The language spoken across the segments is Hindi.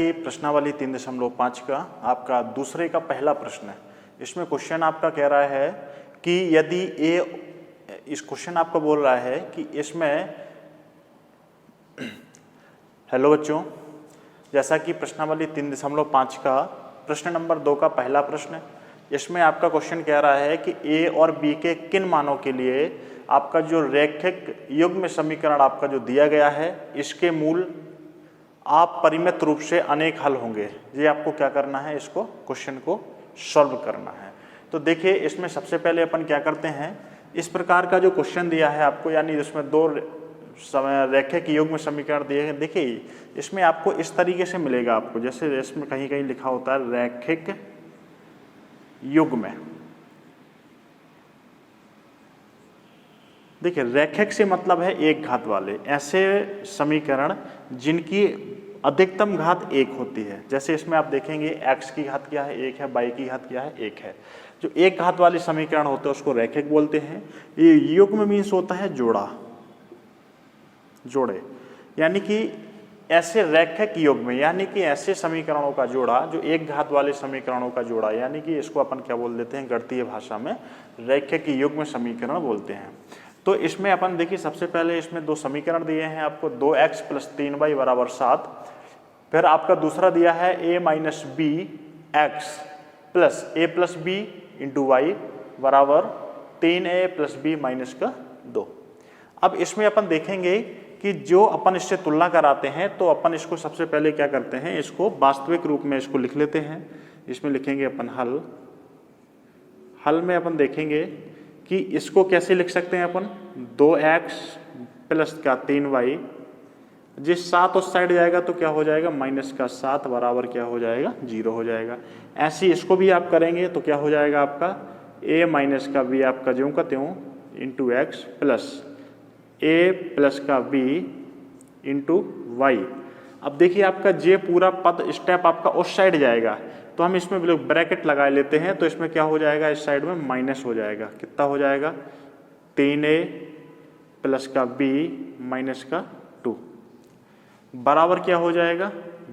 ये प्रश्नावली 3.5 का आपका दूसरे का पहला प्रश्न है। इसमें क्वेश्चन आपका कह रहा है कि यदि इस क्वेश्चन आपका बोल रहा है कि इसमें हेलो बच्चों, जैसा कि प्रश्नावली 3.5 का प्रश्न नंबर 2 का पहला प्रश्न है। इसमें आपका क्वेश्चन कह रहा है कि ए और बी के किन मानों के लिए आपका जो रैखिक युग्म समीकरण आपका जो दिया गया है इसके मूल आप परिमित रूप से अनेक हल होंगे। ये आपको क्या करना है, इसको क्वेश्चन को सॉल्व करना है। तो देखिए इसमें सबसे पहले अपन क्या करते हैं, इस प्रकार का जो क्वेश्चन दिया है आपको, यानी इसमें दो रैखिक युग्म समीकरण दिए हैं। देखिए इसमें आपको इस तरीके से मिलेगा आपको, जैसे इसमें कहीं कहीं लिखा होता है रैखिक युग्म। देखिए रैखिक से मतलब है एक घात वाले, ऐसे समीकरण जिनकी अधिकतम घात एक होती है। जैसे इसमें आप देखेंगे x की घात क्या है, एक है, y की घात क्या है, एक है। जो एक घात वाले समीकरण होते हैं उसको रैखिक बोलते हैं। ये युग्म मीन्स होता है जोड़ा, जोड़े, यानी कि ऐसे रैखिक युग्म यानी कि ऐसे समीकरणों का जोड़ा जो एक घात वाले समीकरणों का जोड़ा, यानी कि इसको अपन क्या बोल देते हैं गणितीय भाषा में रैखिक युग्म समीकरण बोलते हैं। तो इसमें अपन देखिए सबसे पहले इसमें दो समीकरण दिए हैं आपको, 2x + 3y = 7। फिर आपका दूसरा दिया है a - bx + a + b × y = 3a + b - 2। अब इसमें अपन देखेंगे कि जो अपन इससे तुलना कराते हैं तो अपन इसको सबसे पहले क्या करते हैं, इसको वास्तविक रूप में इसको लिख लेते हैं। इसमें लिखेंगे अपन हल में अपन देखेंगे कि इसको कैसे लिख सकते हैं अपन, 2x + 3y, जिस 7 उस साइड जाएगा तो क्या हो जाएगा -7 बराबर क्या हो जाएगा 0 हो जाएगा। ऐसे इसको भी आप करेंगे तो क्या हो जाएगा आपका a - b आपका ज्यों का त्यों × x + a + b × y। अब देखिए आपका जे पूरा पद स्टेप आपका उस साइड जाएगा तो हम इसमें ब्रैकेट लगा लेते हैं, तो इसमें क्या हो जाएगा, इस साइड में माइनस हो जाएगा। कितना हो जाएगा 3a + b - 2 बराबर क्या हो जाएगा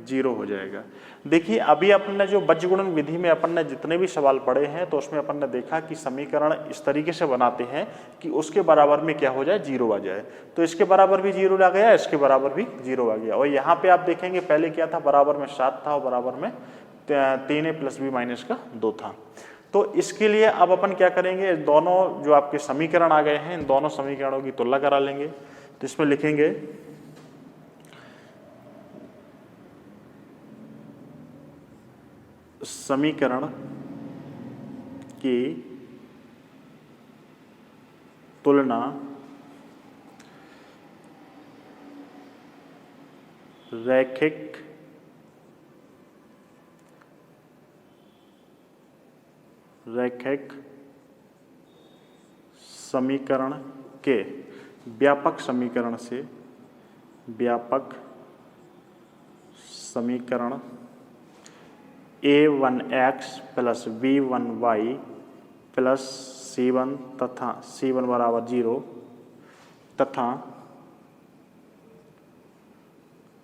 0 हो जाएगा। देखिए अभी अपन ने जो बीजगुणन विधि में अपन ने जितने भी सवाल पढ़े हैं तो उसमें अपन ने देखा कि समीकरण इस तरीके से बनाते हैं कि उसके बराबर में क्या हो जाए 0 आ जाए। तो इसके बराबर भी 0 आ गया, इसके बराबर भी 0 आ गया। और यहाँ पे आप देखेंगे पहले क्या था, बराबर में 7 था और बराबर में 3a + b - 2 था। तो इसके लिए अब अपन क्या करेंगे, दोनों जो आपके समीकरण आ गए हैं इन दोनों समीकरणों की तुलना करा लेंगे। तो इसमें लिखेंगे समीकरण की तुलना रैखिक समीकरण के व्यापक समीकरण से, व्यापक समीकरण a1x + b1y + c1 तथा c1 = 0 तथा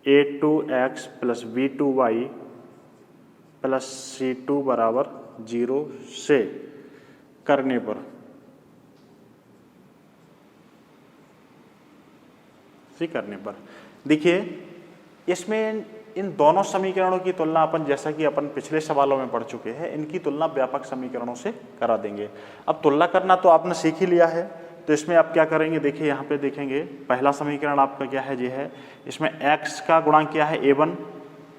a2x + b2y + c2 = 0 से करने पर देखिए इसमें इन दोनों समीकरणों की तुलना अपन, जैसा कि अपन पिछले सवालों में पढ़ चुके हैं, इनकी तुलना व्यापक समीकरणों से करा देंगे। अब तुलना करना तो आपने सीख ही लिया है, तो इसमें आप क्या करेंगे, देखिए यहाँ पे देखेंगे पहला समीकरण आपका क्या है, ये है। इसमें x का गुणांक क्या है a1,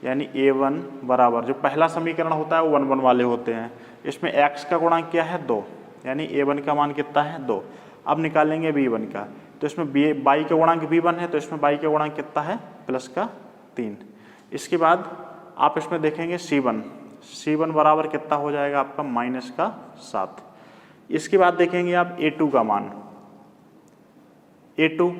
यानी a1 बराबर, जो पहला समीकरण होता है वो 1 1 वाले होते हैं। इसमें x का गुणांक क्या है 2, यानी a1 का मान कितना है 2। अब निकालेंगे b1 का, तो इसमें y का गुणांक b1 है तो इसमें y का गुणांक कितना है +3। इसके बाद आप इसमें देखेंगे C1 बराबर कितना हो जाएगा आपका -7। इसके बाद देखेंगे आप a2 का मान, a2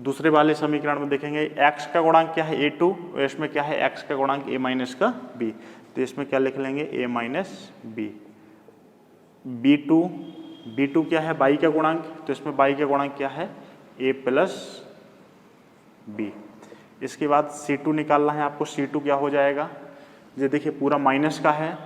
दूसरे वाले समीकरण में देखेंगे x का गुणांक क्या है a2 और इसमें क्या है x का गुणांक a - b, तो इसमें क्या लिख लेंगे a - b। b2 क्या है y का गुणांक, तो इसमें y का गुणांक क्या है a + b। इसके बाद C2 निकालना है आपको। C2 क्या हो जाएगा, ये देखिए पूरा माइनस का है,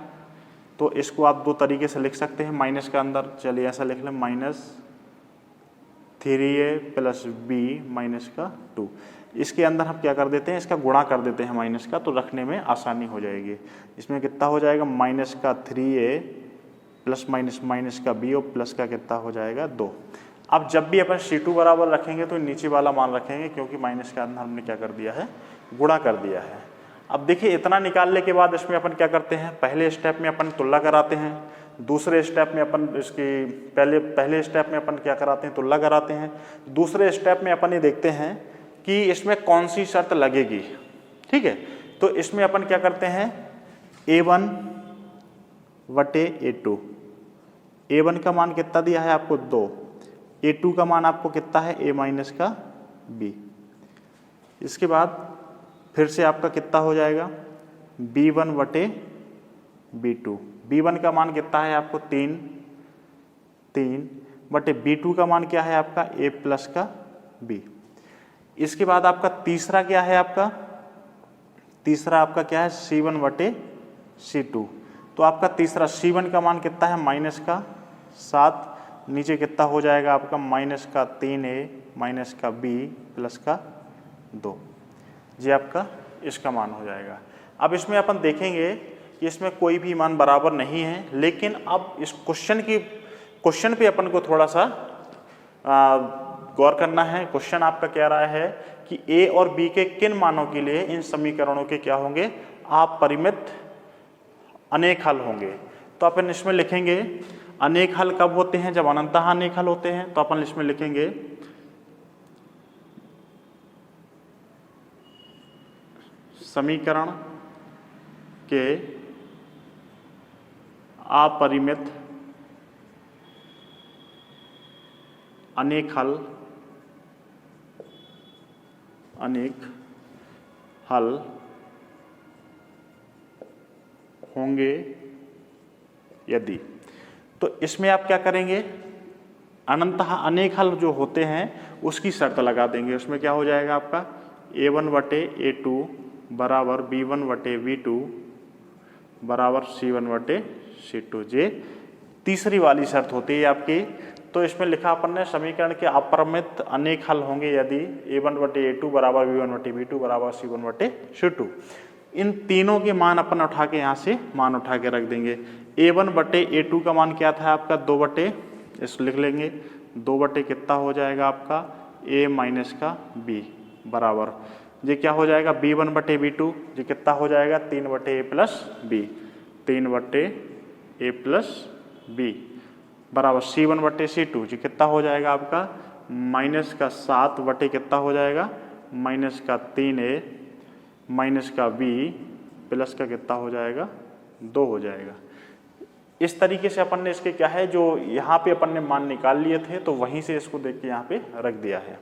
तो इसको आप दो तरीके से लिख सकते हैं। माइनस का अंदर चलिए ऐसा लिख लें, -3a + b -2। इसके अंदर हम क्या कर देते हैं, इसका गुणा कर देते हैं माइनस का, तो रखने में आसानी हो जाएगी। इसमें कितना हो जाएगा, -3a प्लस माइनस का b और प्लस का कितना हो जाएगा 2। अब जब भी अपन C2 बराबर रखेंगे तो नीचे वाला मान रखेंगे, क्योंकि माइनस के अंदर हमने क्या कर दिया है, गुणा कर दिया है। अब देखिए इतना निकालने के बाद इसमें अपन क्या करते हैं, पहले स्टेप में अपन तुलना कराते हैं, दूसरे स्टेप में अपन इसकी पहले स्टेप में अपन क्या कराते हैं, तुलना कराते हैं। दूसरे स्टेप में अपन ये देखते हैं कि इसमें कौन सी शर्त लगेगी। ठीक है, तो इसमें अपन क्या करते हैं, a1 बटे a2। a1 का मान कितना दिया है आपको 2, a2 का मान आपको कितना है a माइनस का b। इसके बाद फिर से आपका कितना हो जाएगा, b1 बटे b2। b1 का मान कितना है आपको 3 बटे b2 का मान क्या है आपका a प्लस का b। इसके बाद आपका तीसरा क्या है, तीसरा आपका क्या है c1 बटे c2। तो आपका तीसरा c1 का मान कितना है माइनस का 7, नीचे कितना हो जाएगा आपका माइनस का 3a माइनस का b प्लस का 2। ये आपका इसका मान हो जाएगा। अब इसमें अपन देखेंगे कि इसमें कोई भी मान बराबर नहीं है, लेकिन अब इस क्वेश्चन पे अपन को थोड़ा सा गौर करना है। क्वेश्चन आपका कह रहा है कि a और b के किन मानों के लिए इन समीकरणों के क्या होंगे, अपरिमित अनेक हल होंगे। तो अपन इसमें लिखेंगे अनेक हल कब होते हैं, जब अनंतः अनेक हल होते हैं। तो अपन इसमें लिखेंगे समीकरण के अपरिमित अनेक हल होंगे यदि। तो इसमें आप क्या करेंगे, अनंतः अनेक हल जो होते हैं उसकी शर्त लगा देंगे। उसमें क्या हो जाएगा आपका a1 बटे a2 बराबर b1 बटे b2 बराबर c1 बटे c2। ये तीसरी वाली शर्त होती है आपकी। तो इसमें लिखा अपन ने समीकरण के अपरिमित अनेक हल होंगे यदि a1 बटे a2 बराबर b1 बटे b2 बराबर c1 बटे c2। इन तीनों के मान अपन उठा के यहाँ से मान उठा के रख देंगे। a1 बटे a2 का मान क्या था आपका 2 बटे, इसको लिख लेंगे 2 बटे कितना हो जाएगा आपका a माइनस का b बराबर, ये क्या हो जाएगा b1 बटे b2, ये कितना हो जाएगा 3 बटे a प्लस b, 3 बटे a प्लस b बराबर c1 बटे c2, ये कितना हो जाएगा आपका माइनस का 7 बटे कितना हो जाएगा माइनस का 3a माइनस का b प्लस का कितना हो जाएगा 2 हो जाएगा। इस तरीके से अपन ने इसके क्या है, जो यहाँ पे अपन ने मान निकाल लिए थे तो वहीं से इसको देख के यहाँ पे रख दिया है।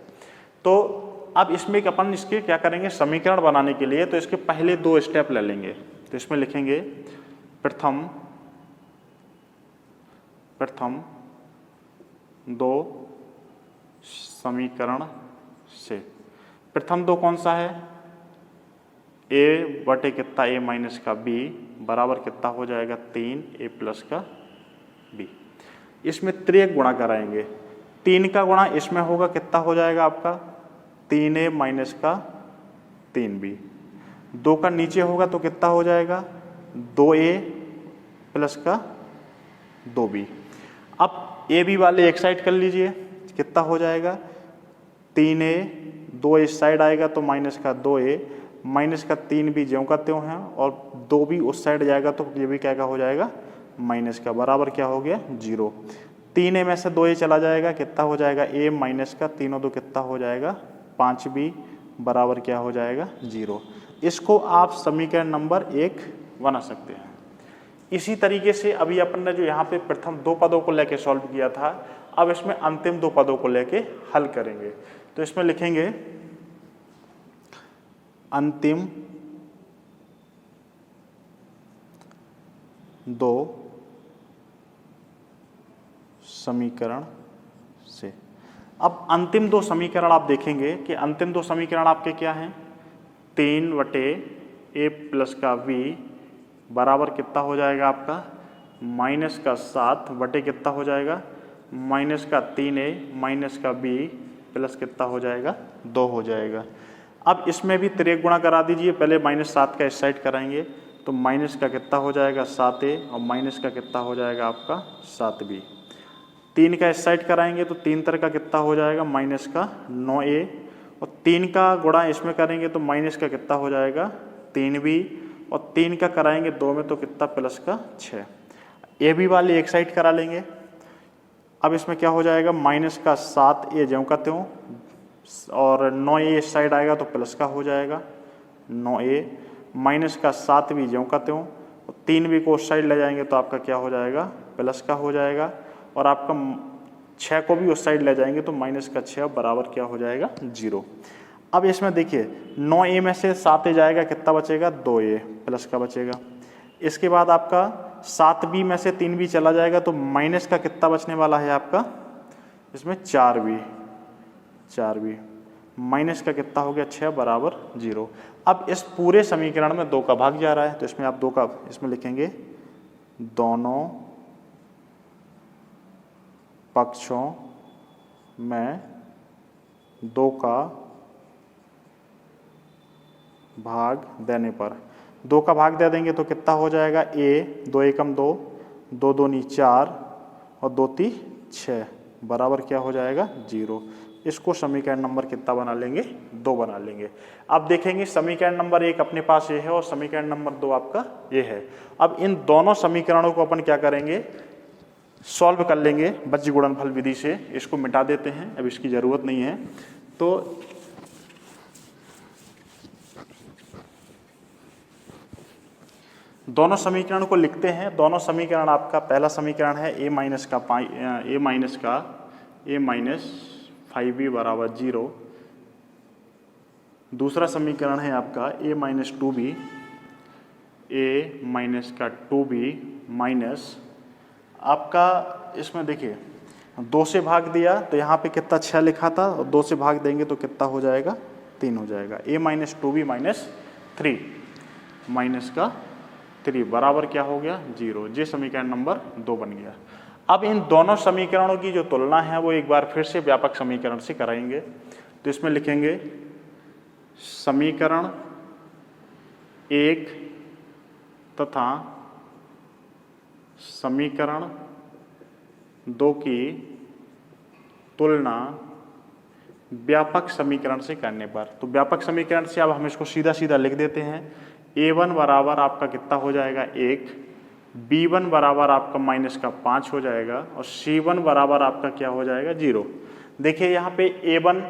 तो अब इसमें अपन इसके क्या करेंगे, समीकरण बनाने के लिए तो इसके पहले 2 स्टेप ले लेंगे। तो इसमें लिखेंगे प्रथम 2 समीकरण से। प्रथम 2 कौन सा है, a बटे कितना a माइनस का b बराबर कितना हो जाएगा 3 a प्लस का b। इसमें त्रिक गुणा कराएंगे, 3 का गुणा इसमें होगा कितना हो जाएगा आपका 3a माइनस का 3b, 2 का नीचे होगा तो कितना हो जाएगा 2a प्लस का 2b। अब ए बी वाले एक साइड कर लीजिए, कितना हो जाएगा 3a, 2 इस साइड आएगा तो माइनस का 2a माइनस का 3b ज्यों का त्यों है, और 2b उस साइड जाएगा तो ये भी क्या का हो जाएगा माइनस का, बराबर क्या हो गया 0। 3a में से 2a चला जाएगा, कितना हो जाएगा a माइनस का 3 2 कितना हो जाएगा 5b बराबर क्या हो जाएगा 0। इसको आप समीकरण नंबर 1 बना सकते हैं। इसी तरीके से अभी अपन ने जो यहाँ पे प्रथम 2 पदों को लेके सॉल्व किया था, अब इसमें अंतिम 2 पदों को लेके हल करेंगे। तो इसमें लिखेंगे अंतिम 2 समीकरण से। अब अंतिम 2 समीकरण आप देखेंगे कि अंतिम 2 समीकरण आपके क्या हैं, 3/a प्लस का v बराबर कितना हो जाएगा आपका माइनस का 7 बटे कितना हो जाएगा माइनस का 3a माइनस का b प्लस कितना हो जाएगा 2 हो जाएगा। अब इसमें भी तिर्यक गुणा करा दीजिए, पहले -7 का इस साइड कराएंगे तो माइनस का कितना हो जाएगा 7a और माइनस का कितना हो जाएगा आपका 7b। 3 का इस साइड कराएंगे तो 3 तर का कितना हो जाएगा माइनस का 9a और 3 का गुणा इसमें करेंगे तो माइनस का कितना हो जाएगा 3b और 3 का कराएंगे 2 में तो कितना प्लस का 6। ए बी वाले एक साइड करा लेंगे। अब इसमें क्या हो जाएगा माइनस का 7a ज्यों का त्यों और 9a इस साइड आएगा तो प्लस का हो जाएगा 9a माइनस का 7b ज्यों का त्यों और 3b को उस साइड ले जाएंगे तो आपका क्या हो जाएगा प्लस का हो जाएगा और आपका 6 को भी उस साइड ले जाएंगे तो माइनस का 6 बराबर क्या हो जाएगा 0। अब इसमें देखिए 9a में से 7a जाएगा कितना बचेगा 2a प्लस का बचेगा। इसके बाद आपका 7b में से 3b चला जाएगा तो माइनस का कितना बचने वाला है आपका इसमें 4b माइनस का कितना हो गया 6 बराबर 0। अब इस पूरे समीकरण में 2 का भाग जा रहा है तो इसमें आप 2 का इसमें लिखेंगे दोनों पक्षों में 2 का भाग देने पर 2 का भाग दे देंगे तो कितना हो जाएगा a 2 एकम 2 2 दूनी 4 और 2 ती 6 बराबर क्या हो जाएगा 0। इसको समीकरण नंबर कितना बना लेंगे 2 बना लेंगे। अब देखेंगे समीकरण नंबर 1 अपने पास ये है और समीकरण नंबर 2 आपका ये है। अब इन दोनों समीकरणों को अपन क्या करेंगे सॉल्व कर लेंगे बज्र गुणनफल विधि से। इसको मिटा देते हैं, अब इसकी जरूरत नहीं है। तो दोनों समीकरण को लिखते हैं। दोनों समीकरण आपका पहला समीकरण है a माइनस 5b बराबर 0। दूसरा समीकरण है आपका a माइनस 2b माइनस आपका इसमें देखिए 2 से भाग दिया तो यहाँ पे कितना 6 लिखा था और 2 से भाग देंगे तो कितना हो जाएगा 3 हो जाएगा। a minus 2b minus 3 minus का 3 बराबर क्या हो गया 0। ये समीकरण नंबर 2 बन गया। अब इन दोनों समीकरणों की जो तुलना है वो एक बार फिर से व्यापक समीकरण से कराएंगे। तो इसमें लिखेंगे समीकरण 1 तथा समीकरण 2 की तुलना व्यापक समीकरण से करने पर। तो व्यापक समीकरण से अब हम इसको सीधा सीधा लिख देते हैं। a1 बराबर आपका कितना हो जाएगा 1, b1 बराबर आपका माइनस का 5 हो जाएगा और c1 बराबर आपका क्या हो जाएगा 0। देखिए यहाँ पे a1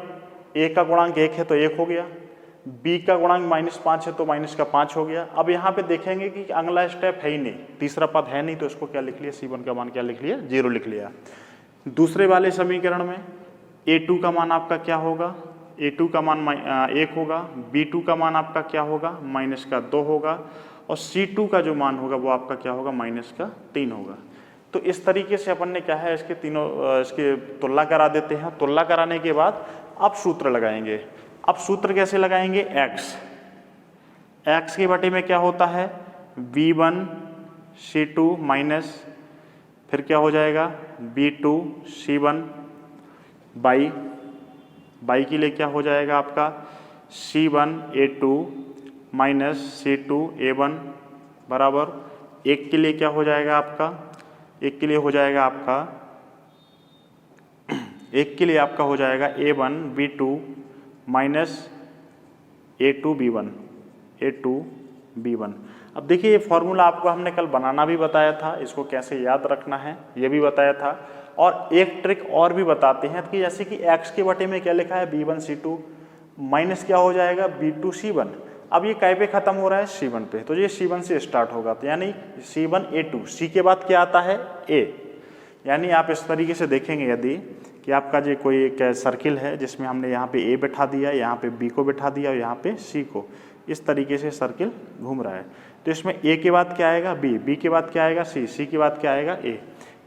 a का गुणांक 1 है तो 1 हो गया, b का गुणांक -5 है तो माइनस का 5 हो गया। अब यहाँ पे देखेंगे कि अगला स्टेप है ही नहीं, तीसरा पद है नहीं, तो इसको क्या लिख लिया c1 का मान क्या लिख लिया 0 लिख लिया। दूसरे वाले समीकरण में a2 का मान आपका क्या होगा a2 का मान 1 होगा, b2 का मान आपका क्या होगा माइनस का 2 होगा और c2 का जो मान होगा वो आपका क्या होगा माइनस का 3 होगा। तो इस तरीके से अपन ने क्या है इसके तुलना करा देते हैं। तुलना कराने के बाद अब सूत्र लगाएंगे। अब सूत्र कैसे लगाएंगे x के बटे में क्या होता है v1 c2 माइनस फिर क्या हो जाएगा b2 c1 बाई के लिए क्या हो जाएगा आपका c1 a2 minus c2 a1 बराबर 1 के लिए क्या हो जाएगा आपका 1 के लिए हो जाएगा आपका 1 के लिए आपका हो जाएगा a1 b2 minus a2 b1। अब देखिए ये फॉर्मूला आपको हमने कल बनाना भी बताया था, इसको कैसे याद रखना है ये भी बताया था। और एक ट्रिक और भी बताते हैं कि जैसे कि x के बटे में क्या लिखा है b1 c2 माइनस क्या हो जाएगा b2 c1। अब ये कै पे खत्म हो रहा है c1 पे, तो ये c1 से स्टार्ट होगा, तो यानी c1 a2, c के बाद क्या आता है a। यानी आप इस तरीके से देखेंगे यदि कि आपका जो कोई एक सर्किल है जिसमें हमने यहाँ पे a बैठा दिया, यहाँ पे b को बैठा दिया और यहाँ पे c को, इस तरीके से सर्किल घूम रहा है। तो इसमें a के बाद क्या आएगा b के बाद क्या आएगा c के बाद क्या आएगा a।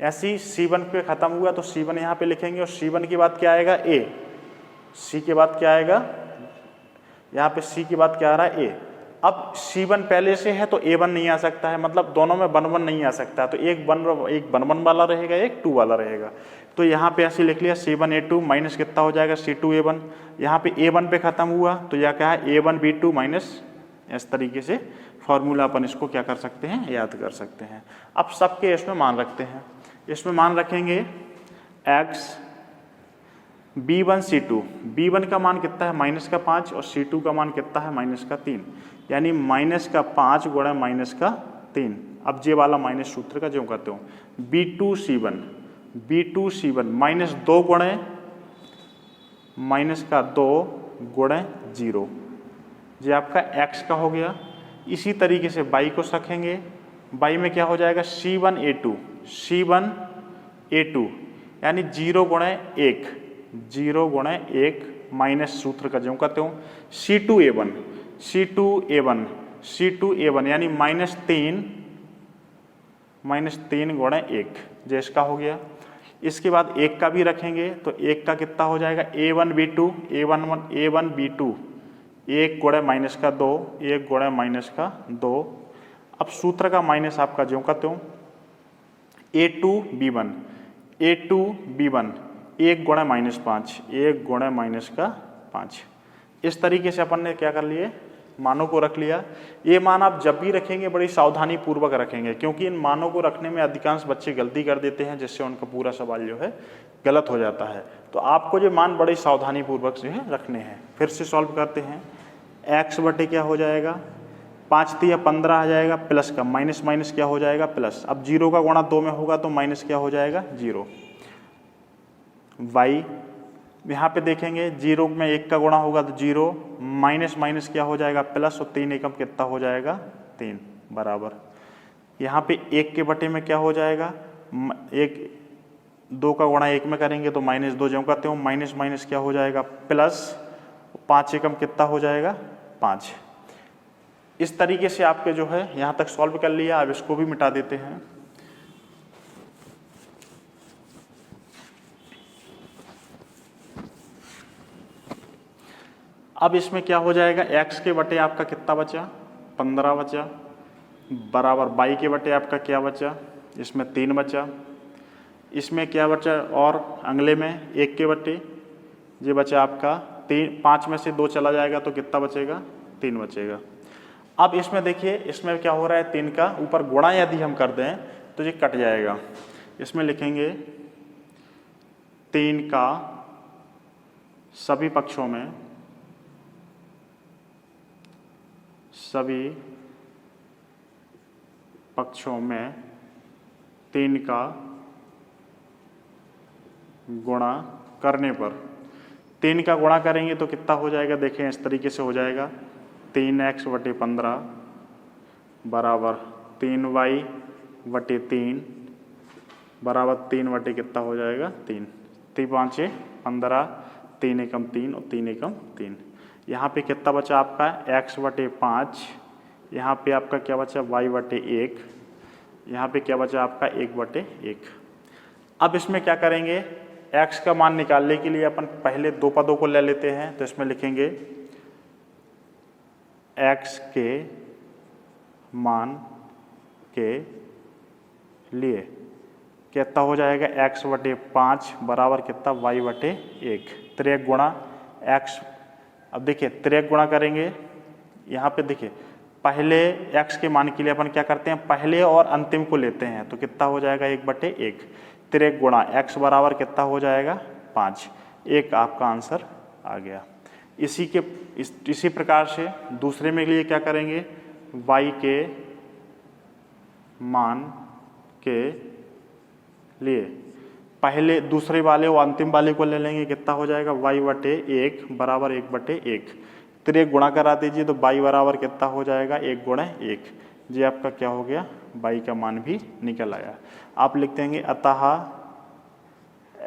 ऐसे ही c1 पे खत्म हुआ तो c1 यहाँ पे लिखेंगे और c1 के बाद क्या आएगा a, c के बाद क्या आएगा यहाँ पे C के बाद क्या आ रहा है A। अब C1 पहले से है तो A1 नहीं आ सकता है, मतलब दोनों में 1 1 नहीं आ सकता, तो एक 1 1 वाला रहेगा, एक 2 वाला रहेगा। तो यहाँ पे ऐसे लिख लिया C1 A2 माइनस कितना हो जाएगा C2 A1। यहाँ पे A1 पे खत्म हुआ तो यह क्या है A1 B2 माइनस, इस तरीके से फॉर्मूला अपन इसको क्या कर सकते हैं, याद कर सकते हैं। अब सबके इसमें मान रखते हैं, इसमें मान रखेंगे x B1 C2, B1 का मान कितना है माइनस का 5 और C2 का मान कितना है माइनस का 3, यानी माइनस का 5 गुणा माइनस का 3। अब जे वाला माइनस सूत्र का जो करते हो B2 C1 माइनस 2 गुणे माइनस का 2 गुणे 0, ये आपका x का हो गया। इसी तरीके से y को रखेंगे, y में क्या हो जाएगा C1 A2 यानी 0 गुणे 1 माइनस सूत्र का जो करते हो C2 A1 यानी माइनस 3 गुणे 1, जो इसका हो गया। इसके बाद 1 का भी रखेंगे तो 1 का कितना हो जाएगा A1 B2 1 गुणे माइनस का 2। अब सूत्र का माइनस आपका जो करते हो A2 B1 1 गुणे माइनस 5। इस तरीके से अपन ने क्या कर लिए, मानों को रख लिया। ये मान आप जब भी रखेंगे बड़ी सावधानी पूर्वक रखेंगे, क्योंकि इन मानों को रखने में अधिकांश बच्चे गलती कर देते हैं, जिससे उनका पूरा सवाल जो है गलत हो जाता है। तो आपको जो मान बड़ी सावधानी पूर्वक जो है रखने हैं। फिर से सॉल्व करते हैं, x बटे क्या हो जाएगा 5 3 15 आ जाएगा, प्लस का माइनस क्या हो जाएगा प्लस। अब 0 का गुणा 2 में होगा तो माइनस क्या हो जाएगा 0। y यहाँ पे देखेंगे 0 में 1 का गुणा होगा तो 0, माइनस क्या हो जाएगा प्लस, और 3 एकम कितना हो जाएगा 3 बराबर। यहाँ पे 1 के बटे में क्या हो जाएगा 2 का गुणा 1 में करेंगे तो -2 जो करते हो माइनस क्या हो जाएगा प्लस, 5 एकम कितना हो जाएगा 5। इस तरीके से आपके जो है यहाँ तक सॉल्व कर लिया। अब इसको भी मिटा देते हैं। अब इसमें क्या हो जाएगा x के बटे आपका कितना बचा 15 बचा, बराबर y के बटे आपका क्या बचा, इसमें 3 बचा। इसमें क्या बचा और अगले में 1 के बटे ये बचा आपका 5 में से 2 चला जाएगा तो कितना बचेगा 3 बचेगा। अब इसमें देखिए इसमें क्या हो रहा है 3 का ऊपर गुणा यदि हम कर दें तो ये कट जाएगा। इसमें लिखेंगे 3 का सभी पक्षों में 3 का गुणा करने पर, 3 का गुणा करेंगे तो कितना हो जाएगा, देखें इस तरीके से हो जाएगा 3x बटे 15 बराबर 3y बटे 3 बराबर 3 बटे कितना हो जाएगा 3, 3 5 15, 3 एकम 3 और 3 एकम 3। यहाँ पे कितना बचा आपका x बटे 5, यहाँ पे आपका क्या बचा y बटे 1, यहाँ पे क्या बचा आपका 1 बटे 1। अब इसमें क्या करेंगे x का मान निकालने के लिए अपन पहले 2 पदों को ले लेते हैं। तो इसमें लिखेंगे x के मान के लिए कितना हो जाएगा x बटे 5 बराबर कितना y बटे 1, 3 गुणा x। अब देखिए 3 गुणा करेंगे, यहाँ पे देखिए पहले x के मान के लिए अपन क्या करते हैं पहले और अंतिम को लेते हैं तो कितना हो जाएगा 1 बटे 1, 3 गुणा x बराबर कितना हो जाएगा 5। एक आपका आंसर आ गया। इसी प्रकार से दूसरे में लिए क्या करेंगे y के मान के लिए पहले दूसरे वाले और अंतिम वाले को ले लेंगे, कितना हो जाएगा y बटे 1 बराबर 1 बटे 1, 3 गुणा करा दीजिए तो y बराबर कितना हो जाएगा 1 गुणा 1। ये आपका क्या हो गया y का मान भी निकल आया। आप लिख देंगे अतः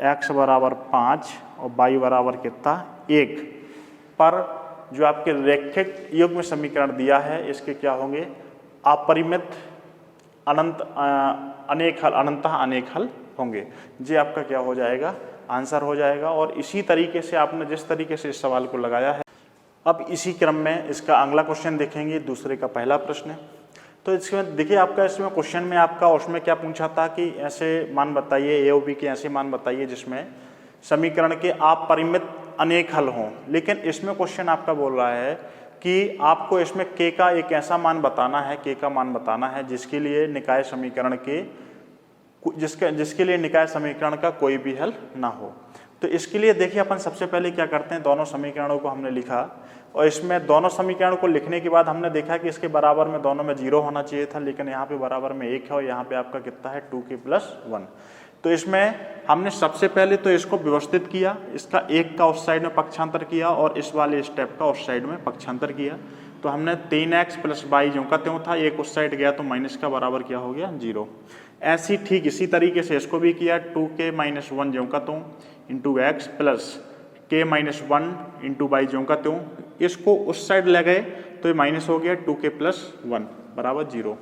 x बराबर 5 और y बराबर कितना 1 पर जो आपके रैखिक युग्म समीकरण दिया है इसके क्या होंगे अपरिमित अनंत अनंतः अनेक हल होंगे। ये आपका क्या हो जाएगा आंसर हो जाएगा। और इसी तरीके से आपने जिस तरीके से इस सवाल को लगाया है अब इसी क्रम में इसका अगला क्वेश्चन देखेंगे, दूसरे का पहला प्रश्न है। तो इसमें देखिए आपका इसमें क्वेश्चन में आपका उसमें क्या पूछा था कि ऐसे मान बताइए, ए और बी के ऐसे मान बताइए जिसमें समीकरण के अपरिमित अनेक हल हों। लेकिन इसमें क्वेश्चन आपका बोल रहा है कि आपको इसमें के का एक ऐसा मान बताना है, के का मान बताना है जिसके लिए निकाय समीकरण के जिसके लिए निकाय समीकरण का कोई भी हल ना हो। तो इसके लिए देखिए अपन सबसे पहले क्या करते हैं, दोनों समीकरणों को हमने लिखा और इसमें दोनों समीकरण को लिखने के बाद हमने देखा कि इसके बराबर में दोनों में 0 होना चाहिए था, लेकिन यहाँ पे बराबर में 1 है और यहाँ पे आपका कितना है 2k + 1। तो इसमें हमने सबसे पहले तो इसको व्यवस्थित किया, इसका एक का उस साइड में पक्षांतर किया और इस वाले स्टेप का उस साइड में पक्षांतर किया। तो हमने 3x + y ज्यों का त्यों था, एक उस साइड गया तो माइनस का बराबर क्या हो गया 0। ऐसी ठीक इसी तरीके से इसको भी किया, 2k - 1 ज्यों का त्यों into x plus k - 1 into y ज्यों का त्यों, इसको उस साइड ले गए तो ये माइनस हो गया 2k + 1 बराबर 0।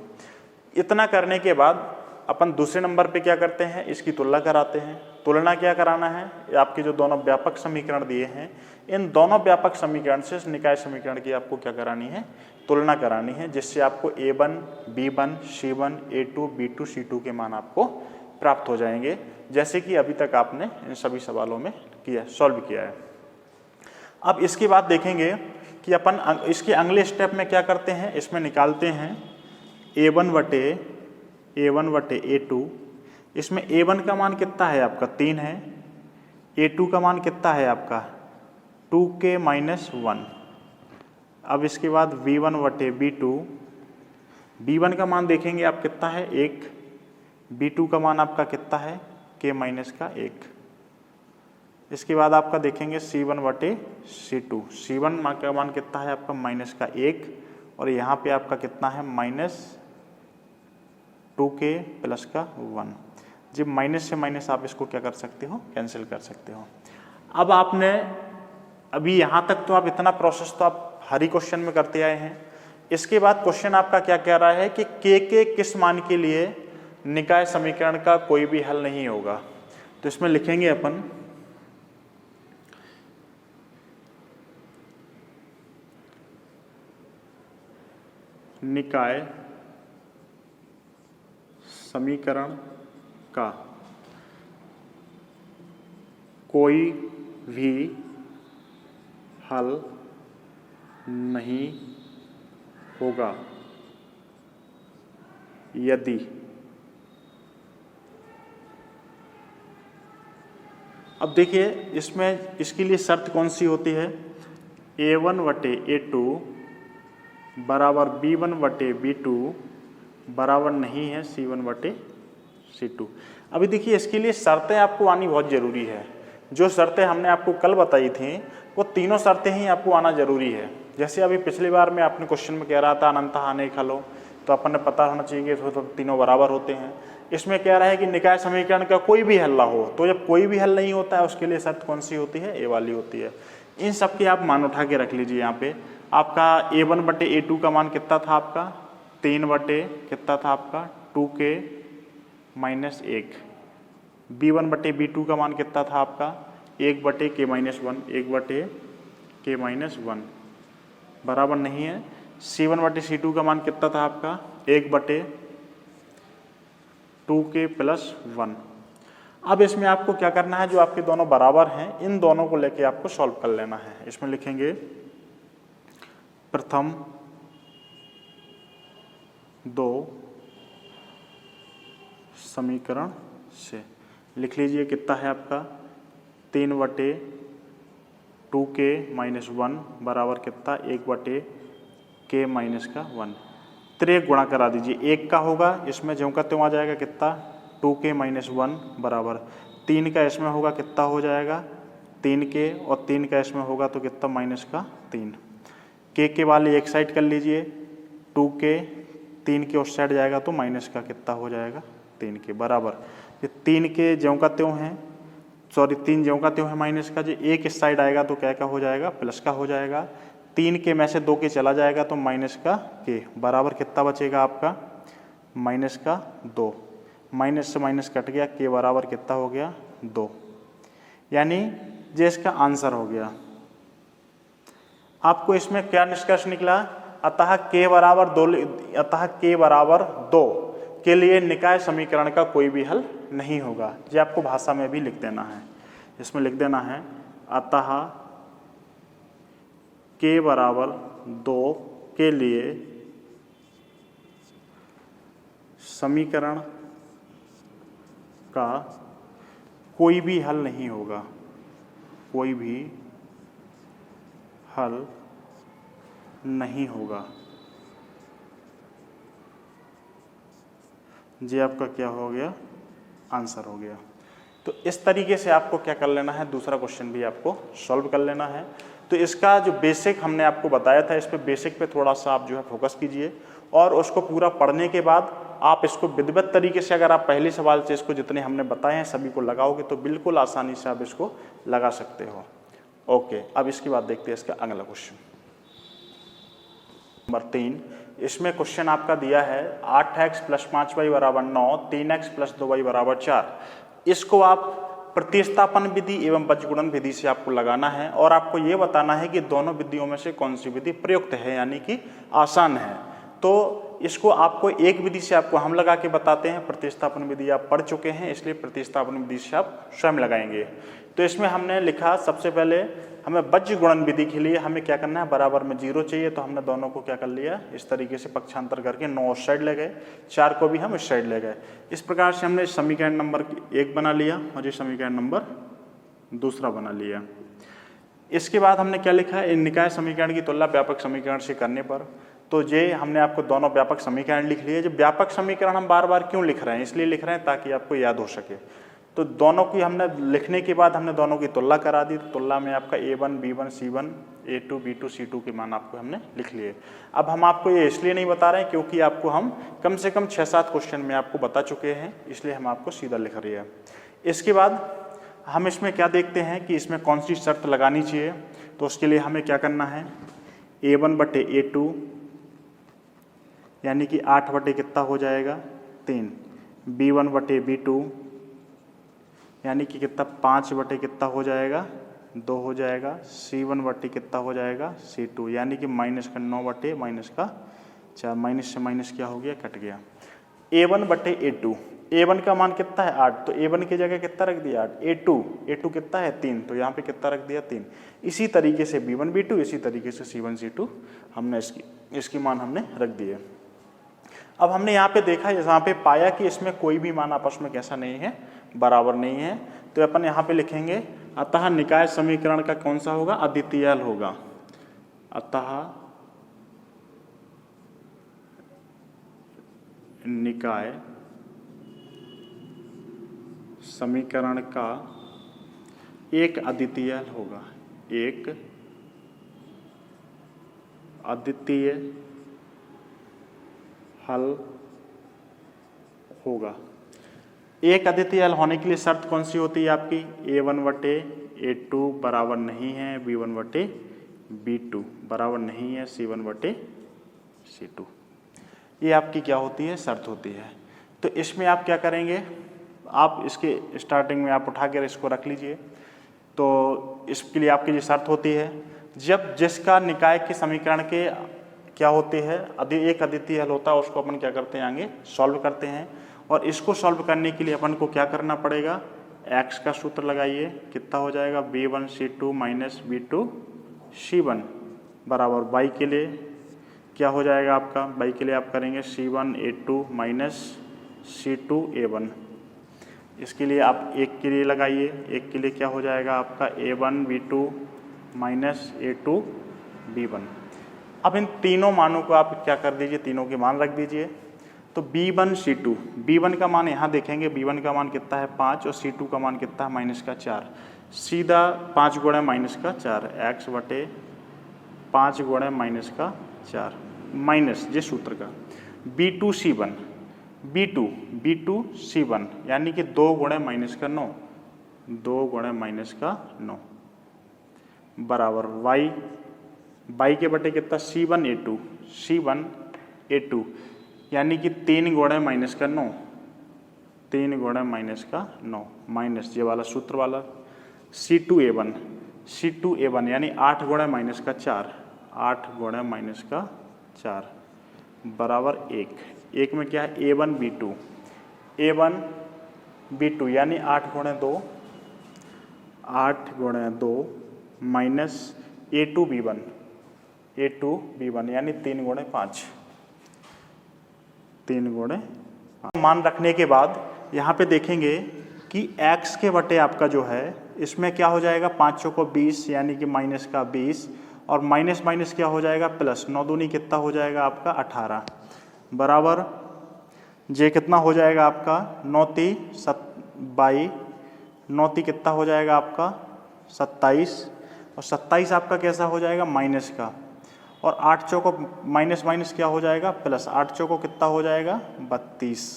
इतना करने के बाद अपन दूसरे नंबर पे क्या करते हैं, इसकी तुलना कराते हैं। तुलना क्या कराना है, आपके जो दोनों व्यापक समीकरण दिए हैं, इन दोनों व्यापक समीकरण से निकाय समीकरण की आपको क्या करानी है, तुलना करानी है, जिससे आपको a1, b1, c1, a2, b2, c2 के मान आपको प्राप्त हो जाएंगे, जैसे कि अभी तक आपने इन सभी सवालों में सॉल्व किया है। अब इसके बाद देखेंगे कि अपन इसके अगले स्टेप में क्या करते हैं, इसमें निकालते हैं a1 बटे a2। इसमें a1 का मान कितना है आपका 3 है, a2 का मान कितना है आपका 2k - 1। अब इसके बाद b1 बटे b2, b1 का मान देखेंगे आप कितना है 1, b2 का मान आपका कितना है k - 1। इसके बाद आपका देखेंगे c1 बटे c2, c1 का मान कितना है आपका -1 और यहाँ पे आपका कितना है -2k + 1। जब माइनस से माइनस आप इसको क्या कर सकते हो, कैंसिल कर सकते हो। अब आपने अभी यहाँ तक तो आप इतना प्रोसेस तो आप हर ही क्वेश्चन में करते आए हैं। इसके बाद क्वेश्चन आपका क्या कह रहा है कि के किस मान के लिए निकाय समीकरण का कोई भी हल नहीं होगा। तो इसमें लिखेंगे अपन निकाय समीकरण का कोई भी हल नहीं होगा यदि अब देखिए इसमें इसके लिए शर्त कौन सी होती है, a1 बटे a2 बराबर b1 बटे b2 बराबर नहीं है c1 बटे c2। अभी देखिए इसके लिए शर्तें आपको आनी बहुत ज़रूरी है। जो शर्तें हमने आपको कल बताई थी वो तीनों शर्तें ही आपको आना जरूरी है। जैसे अभी पिछली बार में आपने क्वेश्चन में कह रहा था अनंत अनेक हल हो, तो अपन ने पता होना चाहिए कि तो तीनों बराबर होते हैं। इसमें कह रहा है कि निकाय समीकरण का कोई भी हल ना हो, तो जब कोई भी हल नहीं होता है उसके लिए शर्त कौन सी होती है, ए वाली होती है। इन सब के आप मान उठा के रख लीजिए। यहाँ पे आपका a1 बटे a2 का मान कितना था आपका 3 बटे कितना था आपका 2k - 1, b1 बटे b2 का मान कितना था आपका 1 बटे k - 1, 1 बटे k - 1 बराबर नहीं है। c1 बटे c2 का मान कितना था आपका 1 बटे 2k + 1। अब इसमें आपको क्या करना है, जो आपके दोनों बराबर हैं इन दोनों को लेके आपको सॉल्व कर लेना है। इसमें लिखेंगे प्रथम दो समीकरण से, लिख लीजिए कितना है आपका 3 बटे 2k - 1 बराबर कितना 1 बटे k - 1। त्रिक गुणा करा दीजिए, 1 का होगा इसमें ज्यों का त्यों आ जाएगा कितना 2k - 1 बराबर 3 का इसमें होगा कितना हो जाएगा 3k और 3 का इसमें होगा तो कितना -3। के वाले एक साइड कर लीजिए 2k, 3 के उस साइड जाएगा तो माइनस का कितना हो जाएगा 3 के बराबर। ये 3 के ज्यों का त्यों है, सॉरी 3 ज्यों का त्यों है माइनस का, जो एक इस साइड आएगा तो क्या का हो जाएगा प्लस का हो जाएगा। 3 के में से 2 के चला जाएगा तो माइनस का के बराबर कितना बचेगा आपका -2। माइनस से माइनस कट गया, के बराबर कितना हो गया 2, यानी ये इसका आंसर हो गया। आपको इसमें क्या निष्कर्ष निकला? अतः k बराबर 2 के लिए निकाय समीकरण का कोई भी हल नहीं होगा। ये आपको भाषा में भी लिख देना है, इसमें लिख देना है अतः k बराबर 2 के लिए समीकरण का कोई भी हल नहीं होगा, कोई भी हल नहीं होगा। ये आपका क्या हो गया? आंसर हो गया। तो इस तरीके से आपको क्या कर लेना है, दूसरा क्वेश्चन भी आपको सॉल्व कर लेना है। तो इसका जो बेसिक हमने आपको बताया था, इस पे बेसिक पे थोड़ा सा आप जो है फोकस कीजिए और उसको पूरा पढ़ने के बाद आप इसको विधिवत तरीके से अगर आप पहले सवाल से इसको जितने हमने बताए हैं सभी को लगाओगे तो बिल्कुल आसानी से आप इसको लगा सकते हो। ओके, अब इसके बाद देखते हैं इसका अगला क्वेश्चन नंबर 3। इसमें क्वेश्चन आपका दिया है 8x + 5y = 9, 3x + 2y = 4। इसको आप प्रतिस्थापन विधि एवं बीजगुणन विधि से आपको लगाना है और आपको ये बताना है कि दोनों विधियों में से कौन सी विधि प्रयुक्त है, यानी कि आसान है। तो इसको आपको एक विधि से आपको हम लगा के बताते हैं, प्रतिस्थापन विधि आप पढ़ चुके हैं इसलिए प्रतिस्थापन विधि से आप स्वयं लगाएंगे। तो इसमें हमने लिखा सबसे पहले हमें बीजगुणन विधि के लिए हमें क्या करना है, बराबर में 0 चाहिए, तो हमने दोनों को क्या कर लिया, इस तरीके से पक्षांतर करके 9 उस साइड ले गए, 4 को भी हम इस साइड ले गए। इस प्रकार से हमने समीकरण नंबर 1 बना लिया और ये समीकरण नंबर 2 बना लिया। इसके बाद हमने क्या लिखा है, इन निकाय समीकरण की तुलना व्यापक समीकरण से करने पर, तो ये हमने आपको दोनों व्यापक समीकरण लिख लिए। जब व्यापक समीकरण हम बार बार क्यों लिख रहे हैं, इसलिए लिख रहे हैं ताकि आपको याद हो सके। तो दोनों की हमने लिखने के बाद हमने दोनों की तुलना करा दी, तो तुलना में आपका A1 B1 C1 A2 B2 C2 के मान आपको हमने लिख लिए। अब हम आपको ये इसलिए नहीं बता रहे हैं क्योंकि आपको हम कम से कम 6-7 क्वेश्चन में आपको बता चुके हैं, इसलिए हम आपको सीधा लिख रहे हैं। इसके बाद हम इसमें क्या देखते हैं कि इसमें कौन सी शर्त लगानी चाहिए, तो उसके लिए हमें क्या करना है, A1/A2 यानी कि 8 कितना हो जाएगा 3, B1/B2 यानी कि कितना 5 कितना हो जाएगा 2 हो जाएगा, C1 कितना हो जाएगा C2 यानी कि -9 -4, माइनस से माइनस क्या हो गया, कट गया। A1/A2, A1 का मान कितना है 8, तो A1 की जगह कितना रख दिया 8, A2 कितना है 3, तो यहाँ पे कितना रख दिया 3। इसी तरीके से B1 B2, इसी तरीके से C1 C2 हमने इसकी मान हमने रख दिए। अब हमने यहाँ पे देखा, यहाँ पे पाया कि इसमें कोई भी मान आपस में कैसा नहीं है, बराबर नहीं है, तो अपन यहाँ पे लिखेंगे अतः निकाय समीकरण का कौन सा होगा, अद्वितीय हल होगा। अतः निकाय समीकरण का एक अद्वितीय हल होगा, एक अद्वितीय हल होगा। एक अद्वितीय हल होने के लिए शर्त कौन सी होती है आपकी, A1/A2 बराबर नहीं है B1/B2 बराबर नहीं है C1/C2। ये आपकी क्या होती है, शर्त होती है। तो इसमें आप क्या करेंगे, आप इसके स्टार्टिंग में आप उठा कर इसको रख लीजिए। तो इसके लिए आपकी ये शर्त होती है, जब जिसका निकाय के समीकरण के क्या होते हैं, एक अद्वितीय हल होता है, उसको अपन क्या करते हैं, आगे सॉल्व करते हैं। और इसको सॉल्व करने के लिए अपन को क्या करना पड़ेगा, x का सूत्र लगाइए, कितना हो जाएगा B1C2 - B2C1 बराबर y के लिए क्या हो जाएगा आपका, y के लिए आप करेंगे C1A2 - C2A1। इसके लिए आप 1 के लिए लगाइए, 1 के लिए क्या हो जाएगा आपका A1B2 - A2B1। अब इन तीनों मानों को आप क्या कर दीजिए, तीनों के मान रख दीजिए। तो B1C2, B1 का मान यहाँ देखेंगे, B1 का मान कितना है 5 और C2 का मान कितना है -4। सीधा 5 गुणे -4 x/5 गुणे -4 माइनस ये सूत्र का B2C1, B2C1 यानी कि 2 गुणे -9, 2 गुणे -9 बराबर y के बटे कितना C1A2 यानी कि 3 गुणे -9, 3 गुणे -9 माइनस ये वाला सूत्र वाला C2A1 यानी 8 गुणे -4 8 गुणे माइनस का 4 बराबर 1। 1 में क्या है A1 B2, A1 B2 यानी 8 गुणे 2, 8 गुणे 2 minus A2 B1, A2 B1 यानी 3 गुणे 5, 3 गुणे 5। मान रखने के बाद यहाँ पे देखेंगे कि x के बटे आपका जो है इसमें क्या हो जाएगा 5 चौको 20 यानी कि माइनस का 20 और माइनस माइनस क्या हो जाएगा प्लस, 9 दूनी कितना हो जाएगा आपका 18 बराबर जे कितना हो जाएगा आपका 9 ती 22, 9 ती कितना हो जाएगा आपका 27 और 27 आपका कैसा हो जाएगा माइनस का, और 8 चौको माइनस माइनस क्या हो जाएगा प्लस, 8 चौको कितना हो जाएगा 32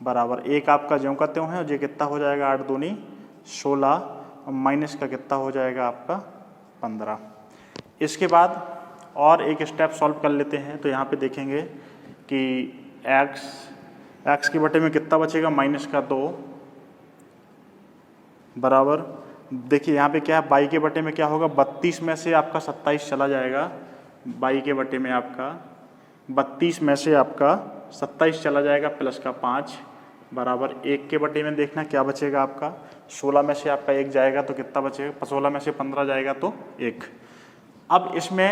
बराबर 1 आपका ज्यों का त्यों है और ये कितना हो जाएगा 8 दूनी 16 और माइनस का कितना हो जाएगा आपका 15। इसके बाद और एक स्टेप सॉल्व कर लेते हैं। तो यहाँ पे देखेंगे कि x के बटे में कितना बचेगा माइनस का 2 बराबर, देखिए यहाँ पे क्या है y के बटे में क्या होगा 32 में से आपका 27 चला जाएगा, y के बटे में आपका 32 में से आपका 27 चला जाएगा प्लस का 5 बराबर 1 के बटे में देखना क्या बचेगा आपका 16 में से आपका 1 जाएगा तो कितना बचेगा, 16 में से 15 जाएगा तो 1। अब इसमें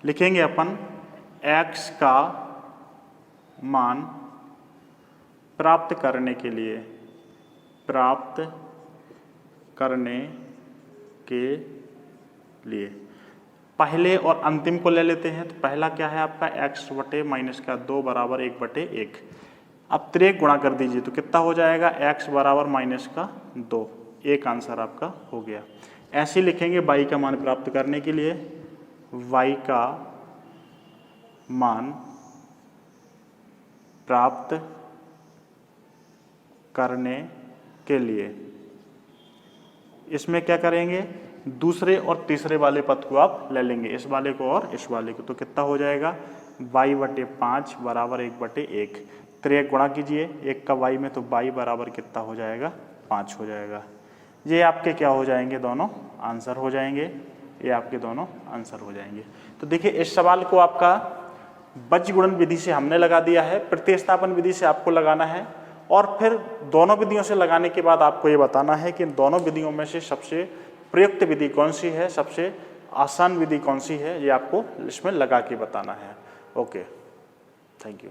लिखेंगे अपन x का मान प्राप्त करने के लिए, प्राप्त करने के लिए पहले और अंतिम को ले लेते हैं। तो पहला क्या है आपका x बटे माइनस का 2 बराबर 1 बटे 1। अब त्रिक गुणा कर दीजिए तो कितना हो जाएगा x बराबर माइनस का 2, एक आंसर आपका हो गया। ऐसे लिखेंगे y का मान प्राप्त करने के लिए, y का मान प्राप्त करने के लिए इसमें क्या करेंगे दूसरे और तीसरे वाले पद को आप ले लेंगे, इस वाले को और इस वाले को, तो कितना हो जाएगा y बटे 5 बराबर 1 बटे 1। त्रिक गुणा कीजिए 1 का y में तो y बराबर कितना हो जाएगा 5 हो जाएगा। ये आपके क्या हो जाएंगे दोनों आंसर हो जाएंगे, ये आपके दोनों आंसर हो जाएंगे। तो देखिए इस सवाल को आपका बीजगुणन विधि से हमने लगा दिया है, प्रतिस्थापन विधि से आपको लगाना है और फिर दोनों विधियों से लगाने के बाद आपको ये बताना है कि इन दोनों विधियों में से सबसे प्रयुक्त विधि कौन सी है, सबसे आसान विधि कौन सी है, ये आपको इसमें लगा के बताना है। Okay, thank you.